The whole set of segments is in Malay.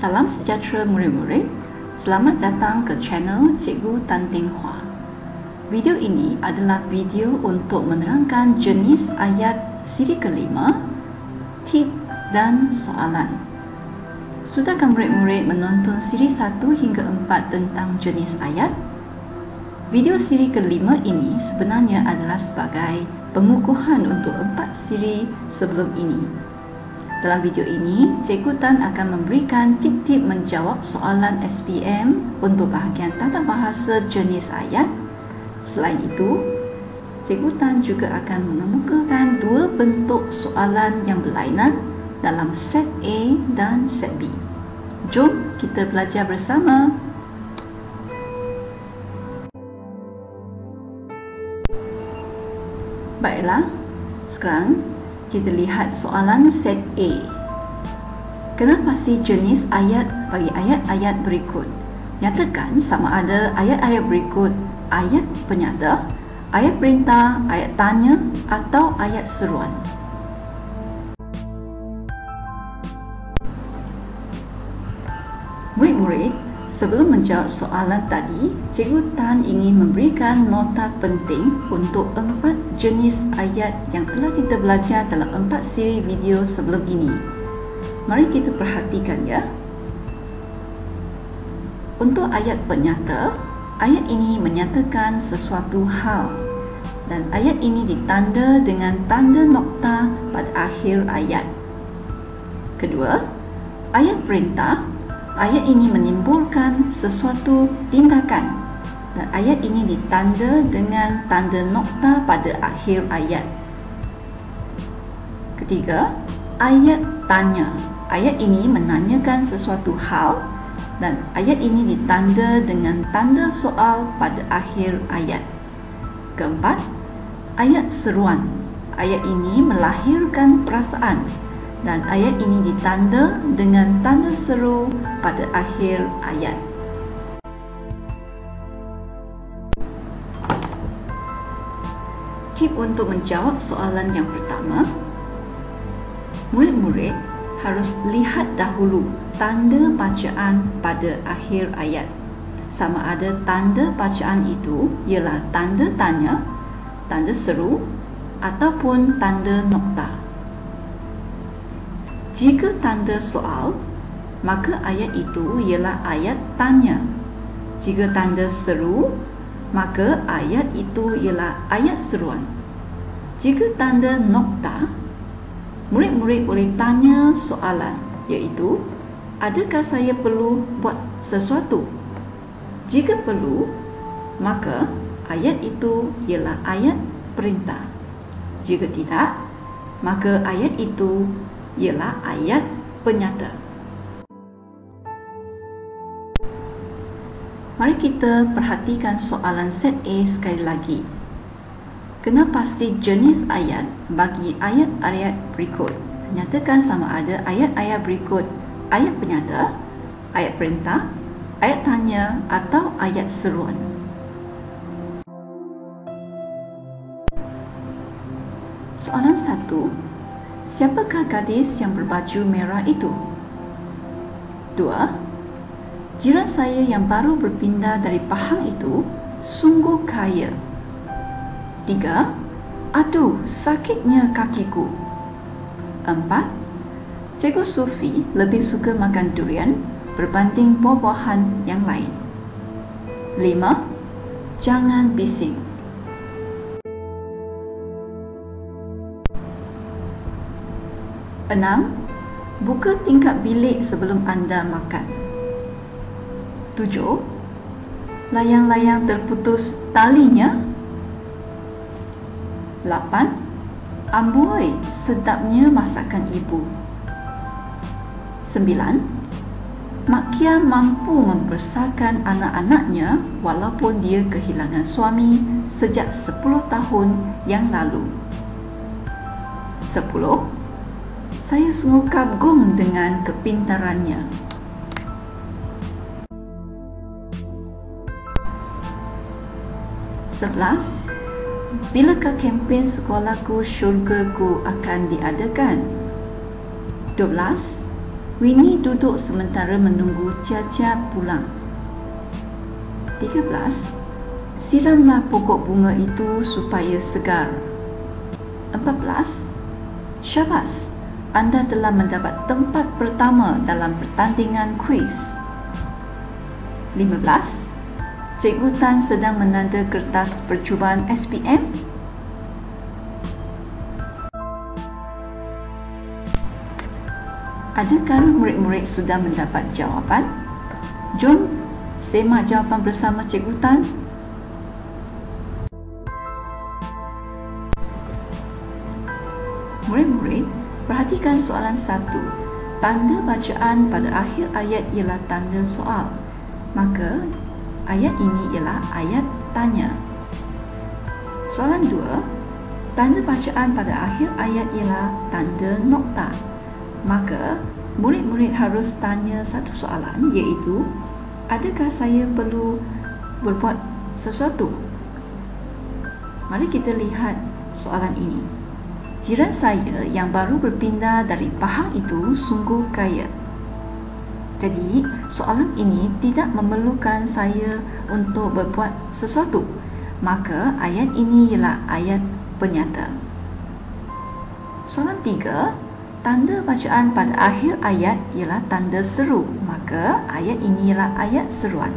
Salam sejahtera murid-murid. Selamat datang ke channel Cikgu Tan Teng Hua. Video ini adalah video untuk menerangkan jenis ayat siri kelima, tip dan soalan. Sudahkah murid-murid menonton siri 1 hingga 4 tentang jenis ayat? Video siri kelima ini sebenarnya adalah sebagai pengukuhan untuk 4 siri sebelum ini. Dalam video ini, Cikgu Tan akan memberikan tip-tip menjawab soalan SPM untuk bahagian tata bahasa jenis ayat. Selain itu, Cikgu Tan juga akan mengemukakan 2 bentuk soalan yang berlainan dalam set A dan set B. Jom kita belajar bersama. Baiklah, sekarang kita lihat soalan set A. Kenapa pasti jenis ayat bagi ayat-ayat berikut? Nyatakan sama ada ayat-ayat berikut ayat penyata, ayat perintah, ayat tanya atau ayat seruan. Murid-murid, sebelum menjawab soalan tadi, Cikgu Tan ingin memberikan nota penting untuk 4 jenis ayat yang telah kita belajar dalam 4 siri video sebelum ini. Mari kita perhatikan ya. Untuk ayat penyata, ayat ini menyatakan sesuatu hal dan ayat ini ditanda dengan tanda nokta pada akhir ayat. Kedua, ayat perintah. Ayat ini menimbulkan sesuatu tindakan dan ayat ini ditanda dengan tanda nokta pada akhir ayat. Ketiga, ayat tanya. Ayat ini menanyakan sesuatu hal dan ayat ini ditanda dengan tanda soal pada akhir ayat. Keempat, ayat seruan. Ayat ini melahirkan perasaan dan ayat ini ditanda dengan tanda seru pada akhir ayat. Tip untuk menjawab soalan yang pertama, murid-murid harus lihat dahulu tanda bacaan pada akhir ayat. Sama ada tanda bacaan itu ialah tanda tanya, tanda seru ataupun tanda nokta. Jika tanda soal, maka ayat itu ialah ayat tanya. Jika tanda seru, maka ayat itu ialah ayat seruan. Jika tanda nokta, murid-murid boleh tanya soalan, iaitu, adakah saya perlu buat sesuatu? Jika perlu, maka ayat itu ialah ayat perintah. Jika tidak, maka ayat itu ialah ayat penyata. Mari kita perhatikan soalan set A sekali lagi. Kenapa pasti jenis ayat bagi ayat-ayat berikut? Nyatakan sama ada ayat-ayat berikut ayat penyata, ayat perintah, ayat tanya atau ayat seruan. Soalan 1. Siapakah gadis yang berbaju merah itu? 2. Jiran saya yang baru berpindah dari Pahang itu sungguh kaya. 3. Aduh, sakitnya kakiku. 4. Cikgu Sufi lebih suka makan durian berbanding buah-buahan yang lain. 5. Jangan bising. 6. Buka tingkap bilik sebelum anda makan. 7. Layang-layang terputus talinya. 8. Amboi, sedapnya masakan ibu. 9. Mak Kia mampu membesarkan anak-anaknya walaupun dia kehilangan suami sejak 10 tahun yang lalu. 10. Saya sungguh kagum dengan kepintarannya. 11. Bilakah kempen sekolahku syurgaku akan diadakan? 12. Winnie duduk sementara menunggu Caca pulang. 13. Siramlah pokok bunga itu supaya segar. 14. Syabas, anda telah mendapat tempat pertama dalam pertandingan kuis. 15. Cikgu Tan sedang menanda kertas percubaan SPM. Adakah murid-murid sudah mendapat jawapan? Jom semak jawapan bersama Cikgu Tan. Murid-murid, perhatikan soalan 1. Tanda bacaan pada akhir ayat ialah tanda soal. Maka, ayat ini ialah ayat tanya. Soalan 2. Tanda bacaan pada akhir ayat ialah tanda nokta. Maka, murid-murid harus tanya satu soalan, iaitu, adakah saya perlu berbuat sesuatu? Mari kita lihat soalan ini. Jiran saya yang baru berpindah dari Pahang itu sungguh kaya. Jadi, soalan ini tidak memerlukan saya untuk berbuat sesuatu. Maka, ayat ini ialah ayat penyata. Soalan 3. Tanda bacaan pada akhir ayat ialah tanda seru. Maka, ayat ini ialah ayat seruan.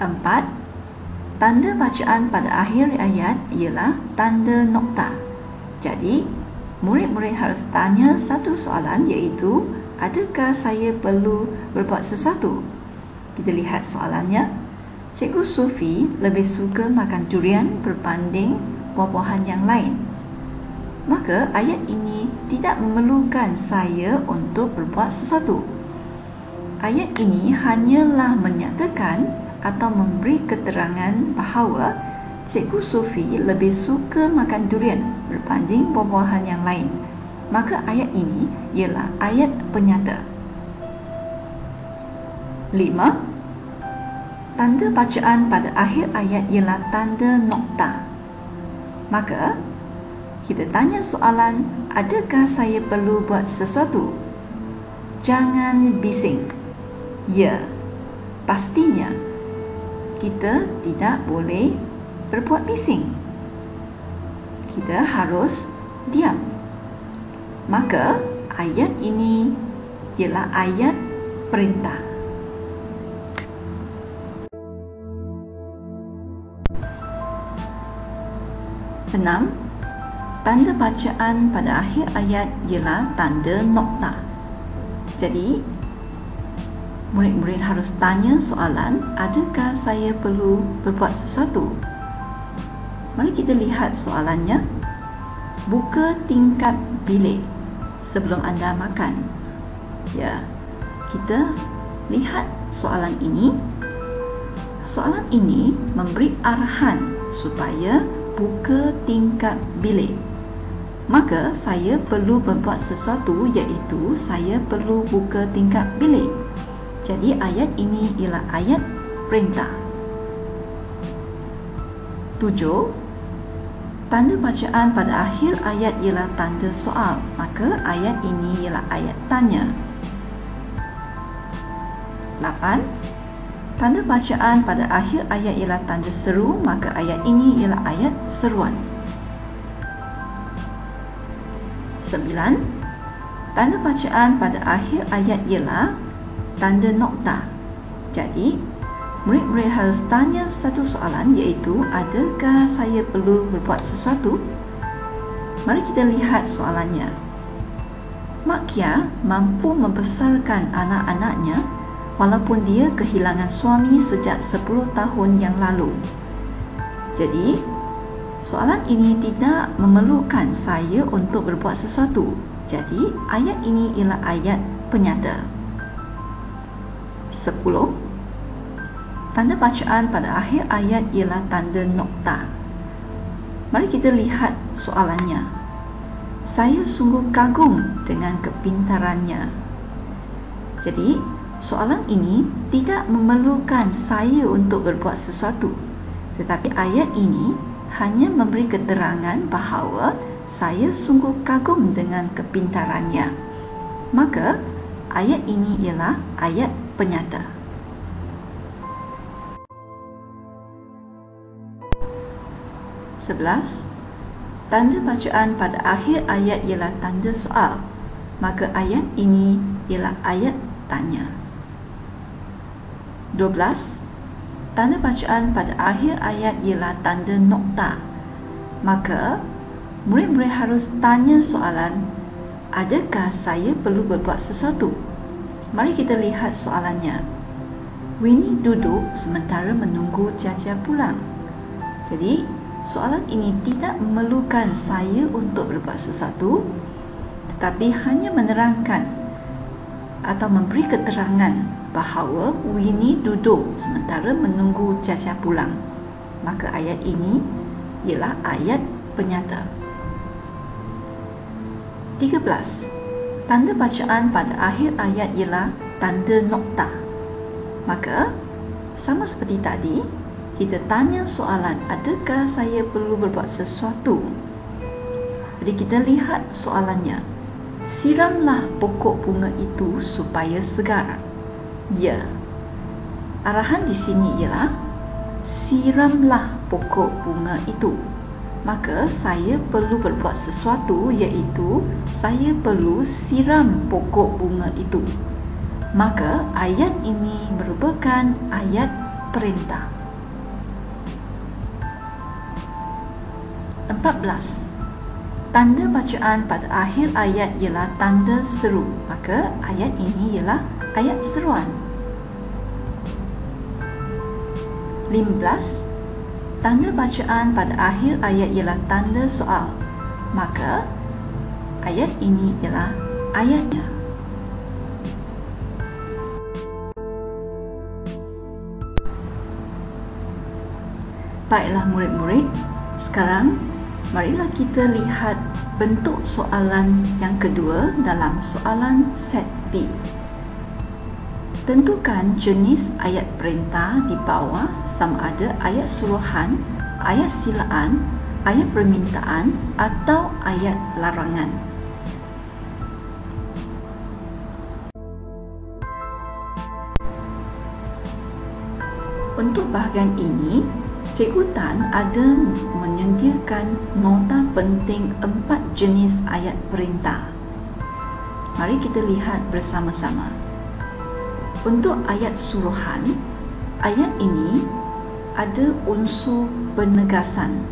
4. Tanda bacaan pada akhir ayat ialah tanda nokta. Jadi, murid-murid harus tanya satu soalan, iaitu, adakah saya perlu berbuat sesuatu? Kita lihat soalannya. Cikgu Sufi lebih suka makan durian berbanding buah-buahan yang lain. Maka ayat ini tidak memerlukan saya untuk berbuat sesuatu. Ayat ini hanyalah menyatakan atau memberi keterangan bahawa Cikgu Sufi lebih suka makan durian berbanding buah-buahan yang lain. Maka ayat ini ialah ayat penyata. 5. Tanda bacaan pada akhir ayat ialah tanda nokta. Maka, kita tanya soalan, adakah saya perlu buat sesuatu? Jangan bising. Ya, pastinya kita tidak boleh berbuat bising. Kita harus diam. Maka, ayat ini ialah ayat perintah. Enam. Tanda bacaan pada akhir ayat ialah tanda nokta. Jadi, murid-murid harus tanya soalan, adakah saya perlu berbuat sesuatu? Mari kita lihat soalannya. Buka tingkap bilik sebelum anda makan. Ya, kita lihat soalan ini. Soalan ini memberi arahan supaya buka tingkap bilik. Maka saya perlu berbuat sesuatu, iaitu saya perlu buka tingkap bilik. Jadi ayat ini ialah ayat perintah. 7. Tanda bacaan pada akhir ayat ialah tanda soal. Maka ayat ini ialah ayat tanya. 8. Tanda bacaan pada akhir ayat ialah tanda seru. Maka ayat ini ialah ayat seruan. 9. Tanda bacaan pada akhir ayat ialah tanda nokta. Jadi, murid-murid harus tanya satu soalan, iaitu, adakah saya perlu berbuat sesuatu? Mari kita lihat soalannya. Mak Kia mampu membesarkan anak-anaknya walaupun dia kehilangan suami sejak 10 tahun yang lalu. Jadi, soalan ini tidak memerlukan saya untuk berbuat sesuatu. Jadi, ayat ini ialah ayat penyata. 10. Tanda bacaan pada akhir ayat ialah tanda nokta. Mari kita lihat soalannya. Saya sungguh kagum dengan kepintarannya. Jadi, soalan ini tidak memerlukan saya untuk berbuat sesuatu. Tetapi ayat ini hanya memberi keterangan bahawa saya sungguh kagum dengan kepintarannya. maka ayat ini ialah ayat penyata. Tanda bacaan pada akhir ayat ialah tanda soal, maka ayat ini ialah ayat tanya. 12. Tanda bacaan pada akhir ayat ialah tanda nokta, maka murid-murid harus tanya soalan, adakah saya perlu berbuat sesuatu? Mari kita lihat soalannya. Winnie duduk sementara menunggu Jaja pulang. Jadi, soalan ini tidak memerlukan saya untuk berbuat sesuatu, tetapi hanya menerangkan atau memberi keterangan bahawa Winnie duduk sementara menunggu Jaja pulang. Maka ayat ini ialah ayat penyata. 13. Tanda bacaan pada akhir ayat ialah tanda nokta. Maka, sama seperti tadi, kita tanya soalan, adakah saya perlu berbuat sesuatu? Jadi kita lihat soalannya. Siramlah pokok bunga itu supaya segar. Ya. Arahan di sini ialah siramlah pokok bunga itu. Maka saya perlu berbuat sesuatu, iaitu saya perlu siram pokok bunga itu. Maka ayat ini merupakan ayat perintah. 14. Tanda bacaan pada akhir ayat ialah tanda seru, maka ayat ini ialah ayat seruan. 15. Tanda bacaan pada akhir ayat ialah tanda soal, maka ayat ini ialah ayatnya. Baiklah murid-murid, sekarang marilah kita lihat bentuk soalan yang kedua dalam soalan set B. Tentukan jenis ayat perintah di bawah sama ada ayat suruhan, ayat silaan, ayat permintaan atau ayat larangan. Untuk bahagian ini, Cikgu Tan ada menyediakan nota penting 4 jenis ayat perintah. Mari kita lihat bersama-sama. Untuk ayat suruhan, ayat ini ada unsur penegasan.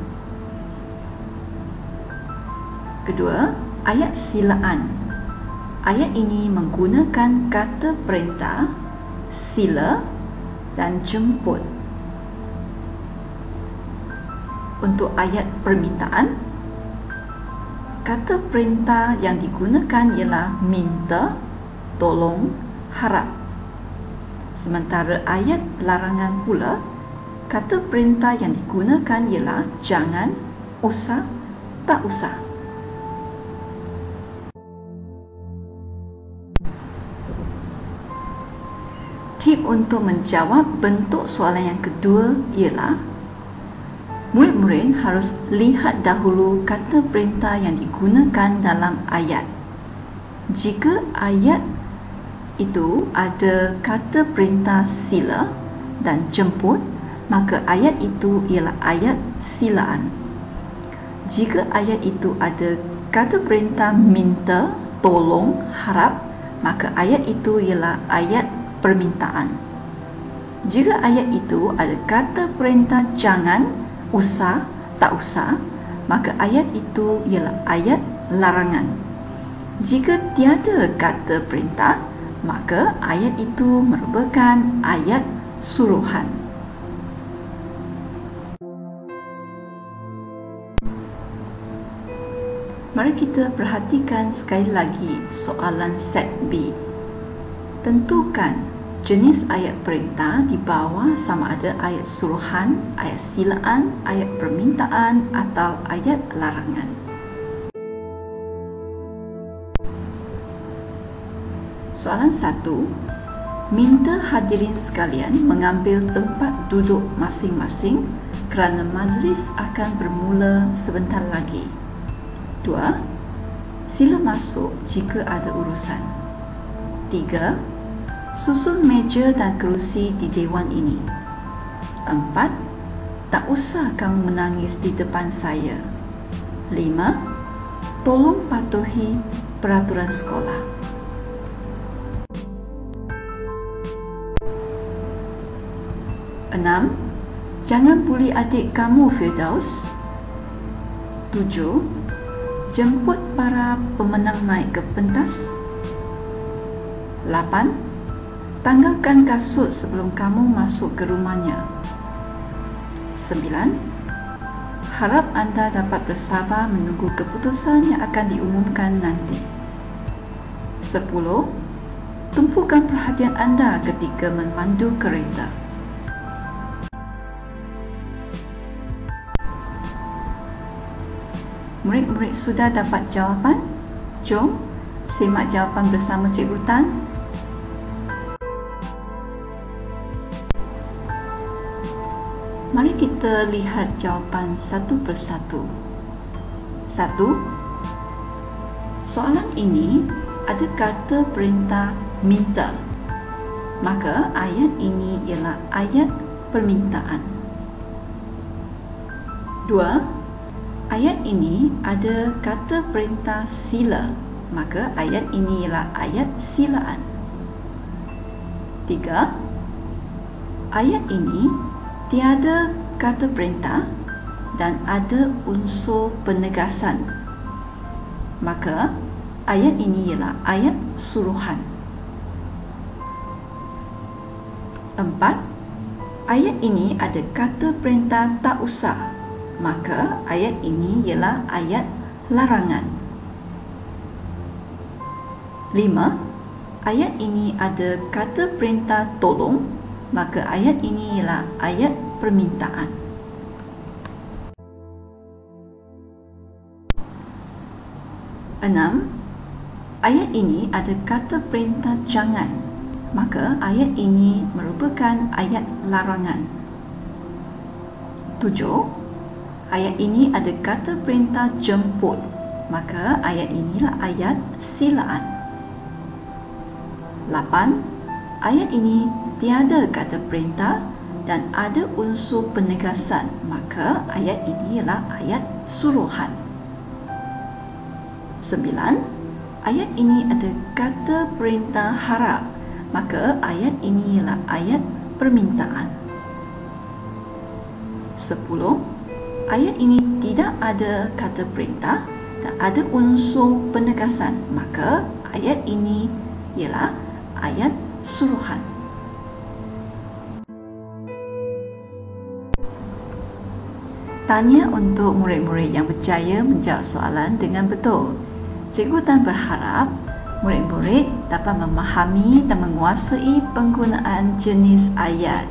Kedua, ayat silaan. Ayat ini menggunakan kata perintah, sila dan jemput. Untuk ayat permintaan, kata perintah yang digunakan ialah minta, tolong, harap. Sementara ayat larangan pula, kata perintah yang digunakan ialah jangan, usah, tak usah. Tip untuk menjawab bentuk soalan yang kedua ialah murid-murid harus lihat dahulu kata perintah yang digunakan dalam ayat. Jika ayat itu ada kata perintah sila dan jemput, maka ayat itu ialah ayat silaan. Jika ayat itu ada kata perintah minta, tolong, harap, maka ayat itu ialah ayat permintaan. Jika ayat itu ada kata perintah jangan, usah, tak usah, maka ayat itu ialah ayat larangan. Jika tiada kata perintah, maka ayat itu merupakan ayat suruhan. Mari kita perhatikan sekali lagi soalan set B. Tentukan jenis ayat perintah di bawah sama ada ayat suruhan, ayat silaan, ayat permintaan atau ayat larangan. Soalan 1. Minta hadirin sekalian mengambil tempat duduk masing-masing kerana majlis akan bermula sebentar lagi. 2. Sila masuk jika ada urusan. 3. Susun meja dan kerusi di dewan ini. 4. Tak usah kamu menangis di depan saya. 5. Tolong patuhi peraturan sekolah. 6. Jangan buli adik kamu, Firdaus. 7. Jemput para pemenang naik ke pentas. 8. Tanggalkan kasut sebelum kamu masuk ke rumahnya. 9. Harap anda dapat bersabar menunggu keputusan yang akan diumumkan nanti. 10. Tumpukan perhatian anda ketika memandu kereta. Murid-murid sudah dapat jawapan? Jom simak jawapan bersama Cikgu Tan. Mari kita lihat jawapan satu persatu. 1. Soalan ini ada kata perintah minta. Maka ayat ini ialah ayat permintaan. 2. Ayat ini ada kata perintah sila. Maka ayat ini ialah ayat silaan. 3. Ayat ini tiada kata perintah dan ada unsur penegasan. Maka ayat ini ialah ayat suruhan. 4. Ayat ini ada kata perintah tak usah. Maka ayat ini ialah ayat larangan. 5. Ayat ini ada kata perintah tolong. Maka ayat ini ialah ayat permintaan. Enam. Ayat ini ada kata perintah jangan. Maka ayat ini merupakan ayat larangan. 7. Ayat ini ada kata perintah jemput. Maka ayat inilah ayat silaan. 8. Ayat ini tiada kata perintah dan ada unsur penegasan. Maka ayat ini ialah ayat suruhan. 9. Ayat ini ada kata perintah harap. Maka ayat ini ialah ayat permintaan. 10. Ayat ini tidak ada kata perintah dan ada unsur penegasan. Maka ayat ini ialah ayat suruhan. Tanya untuk murid-murid yang berjaya menjawab soalan dengan betul. Cikgu Tan berharap murid-murid dapat memahami dan menguasai penggunaan jenis ayat.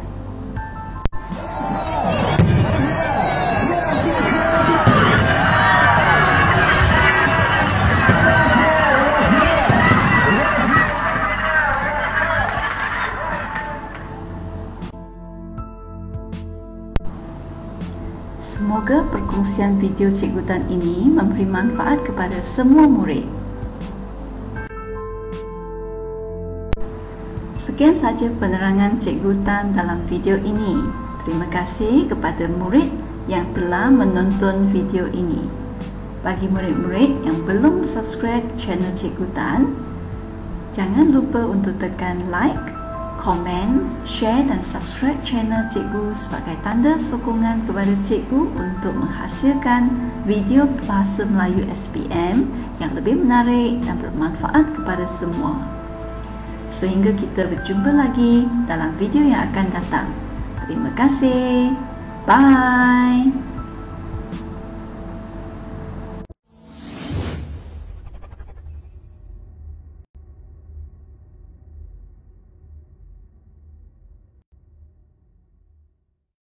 Semoga perkongsian video Cikgu Tan ini memberi manfaat kepada semua murid. Sekian saja penerangan Cikgu Tan dalam video ini. Terima kasih kepada murid yang telah menonton video ini. Bagi murid-murid yang belum subscribe channel Cikgu Tan, jangan lupa untuk tekan like, komen, share dan subscribe channel Cikgu sebagai tanda sokongan kepada Cikgu untuk menghasilkan video bahasa Melayu SPM yang lebih menarik dan bermanfaat kepada semua. Sehingga kita berjumpa lagi dalam video yang akan datang. Terima kasih. Bye.